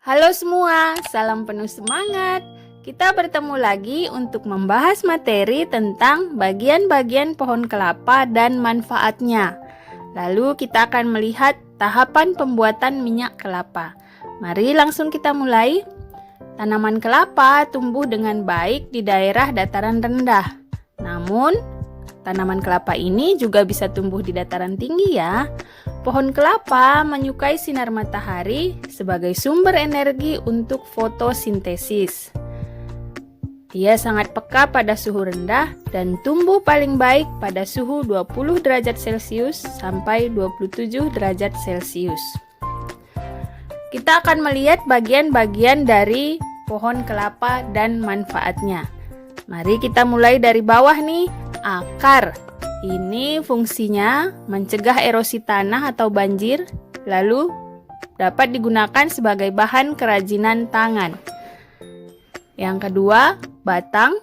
Halo semua, salam penuh semangat. Kita bertemu lagi untuk membahas materi tentang bagian-bagian pohon kelapa dan manfaatnya. Lalu kita akan melihat tahapan pembuatan minyak kelapa. Mari langsung kita mulai. Tanaman kelapa tumbuh dengan baik di daerah dataran rendah. Namun, tanaman kelapa ini juga bisa tumbuh di dataran tinggi ya. Pohon kelapa menyukai sinar matahari sebagai sumber energi untuk fotosintesis. Dia sangat peka pada suhu rendah dan tumbuh paling baik pada suhu 20 derajat Celcius sampai 27 derajat Celcius. Kita akan melihat bagian-bagian dari pohon kelapa dan manfaatnya. Mari kita mulai dari bawah nih, akar. Ini fungsinya mencegah erosi tanah atau banjir, lalu dapat digunakan sebagai bahan kerajinan tangan. Yang kedua, batang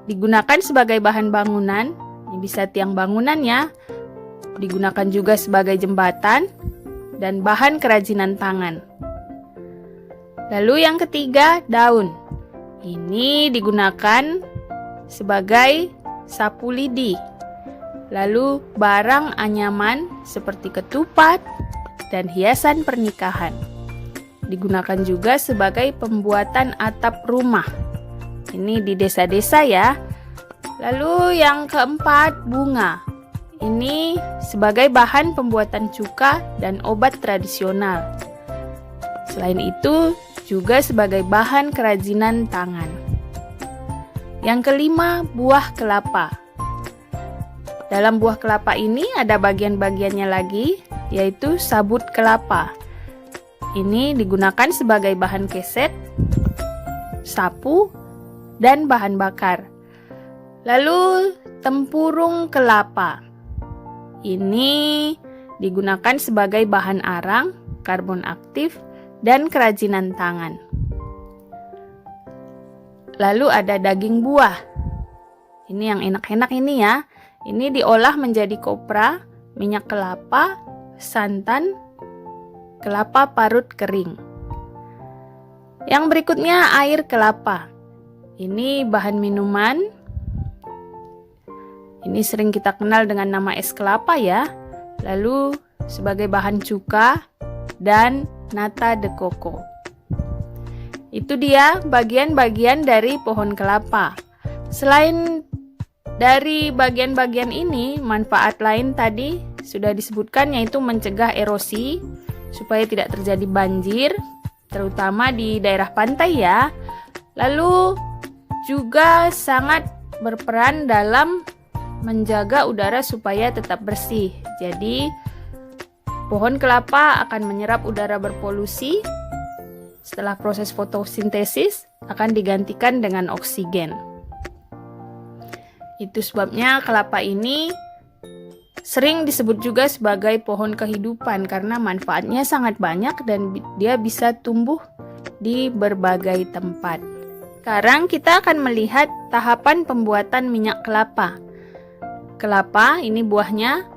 digunakan sebagai bahan bangunan. Ini bisa tiang bangunan ya. Digunakan juga sebagai jembatan dan bahan kerajinan tangan. Lalu yang ketiga, daun. Ini digunakan sebagai sapu lidi. Lalu barang anyaman seperti ketupat dan hiasan pernikahan. Digunakan juga sebagai pembuatan atap rumah. Ini di desa-desa ya. Lalu yang keempat, bunga. Ini sebagai bahan pembuatan cuka dan obat tradisional. Selain itu, juga sebagai bahan kerajinan tangan. Yang kelima, buah kelapa. Dalam buah kelapa ini ada bagian-bagiannya lagi, yaitu sabut kelapa. Ini digunakan sebagai bahan keset, sapu, dan bahan bakar. Lalu tempurung kelapa. Ini digunakan sebagai bahan arang, karbon aktif, dan kerajinan tangan. Lalu ada daging buah. Ini yang enak-enak ini ya. Ini diolah menjadi kopra, minyak kelapa, santan, kelapa parut kering. Yang berikutnya air kelapa. Ini bahan minuman. Ini sering kita kenal dengan nama es kelapa ya. Lalu sebagai bahan cuka dan nata de coco. Itu dia bagian-bagian dari pohon kelapa. Selain dari bagian-bagian ini, manfaat lain tadi sudah disebutkan, yaitu mencegah erosi supaya tidak terjadi banjir, terutama di daerah pantai ya. Lalu juga sangat berperan dalam menjaga udara supaya tetap bersih. Jadi pohon kelapa akan menyerap udara berpolusi. Setelah proses fotosintesis akan digantikan dengan oksigen. Itu sebabnya kelapa ini sering disebut juga sebagai pohon kehidupan karena manfaatnya sangat banyak dan dia bisa tumbuh di berbagai tempat. Sekarang kita akan melihat tahapan pembuatan minyak kelapa. Kelapa ini buahnya,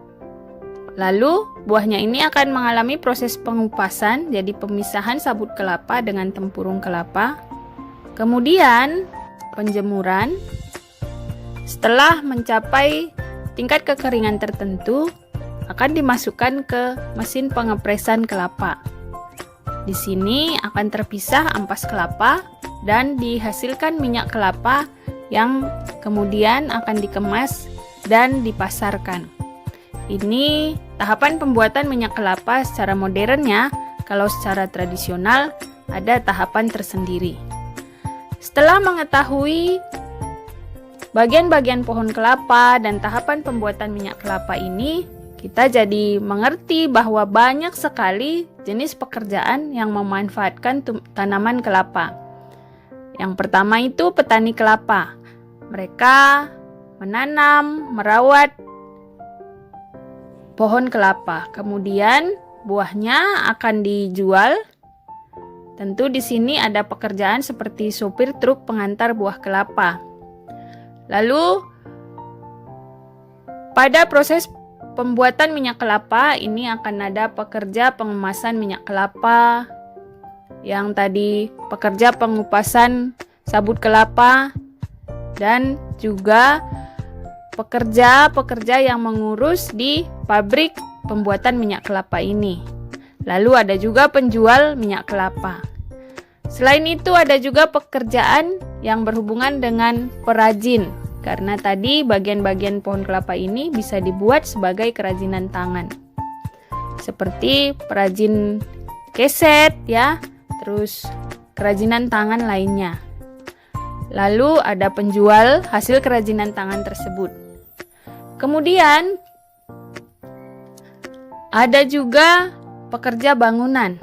lalu buahnya ini akan mengalami proses pengupasan, jadi pemisahan sabut kelapa dengan tempurung kelapa. Kemudian penjemuran. Setelah mencapai tingkat kekeringan tertentu, akan dimasukkan ke mesin pengepresan kelapa. Di sini akan terpisah ampas kelapa dan dihasilkan minyak kelapa yang kemudian akan dikemas dan dipasarkan. Ini tahapan pembuatan minyak kelapa secara modern ya. Kalau secara tradisional ada tahapan tersendiri. Setelah mengetahui bagian-bagian pohon kelapa dan tahapan pembuatan minyak kelapa ini, kita jadi mengerti bahwa banyak sekali jenis pekerjaan yang memanfaatkan tanaman kelapa. Yang pertama itu petani kelapa. Mereka menanam, merawat pohon kelapa. Kemudian buahnya akan dijual. Tentu di sini ada pekerjaan seperti sopir truk pengantar buah kelapa. Lalu pada proses pembuatan minyak kelapa ini akan ada pekerja pengemasan minyak kelapa, yang tadi pekerja pengupasan sabut kelapa, dan juga pekerja-pekerja yang mengurus di pabrik pembuatan minyak kelapa ini. Lalu ada juga penjual minyak kelapa. Selain itu ada juga pekerjaan yang berhubungan dengan perajin, karena tadi bagian-bagian pohon kelapa ini bisa dibuat sebagai kerajinan tangan. Seperti perajin keset ya, terus kerajinan tangan lainnya. Lalu ada penjual hasil kerajinan tangan tersebut. Kemudian ada juga pekerja bangunan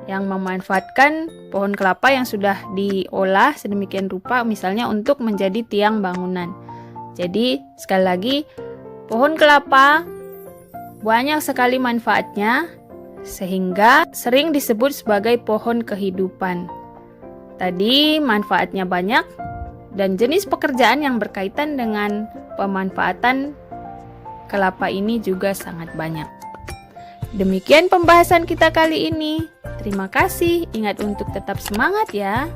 yang memanfaatkan pohon kelapa yang sudah diolah sedemikian rupa, misalnya untuk menjadi tiang bangunan. Jadi sekali lagi, pohon kelapa banyak sekali manfaatnya, sehingga sering disebut sebagai pohon kehidupan. Tadi manfaatnya banyak dan jenis pekerjaan yang berkaitan dengan pemanfaatan kelapa ini juga sangat banyak. Demikian pembahasan kita kali ini. Terima kasih, ingat untuk tetap semangat ya.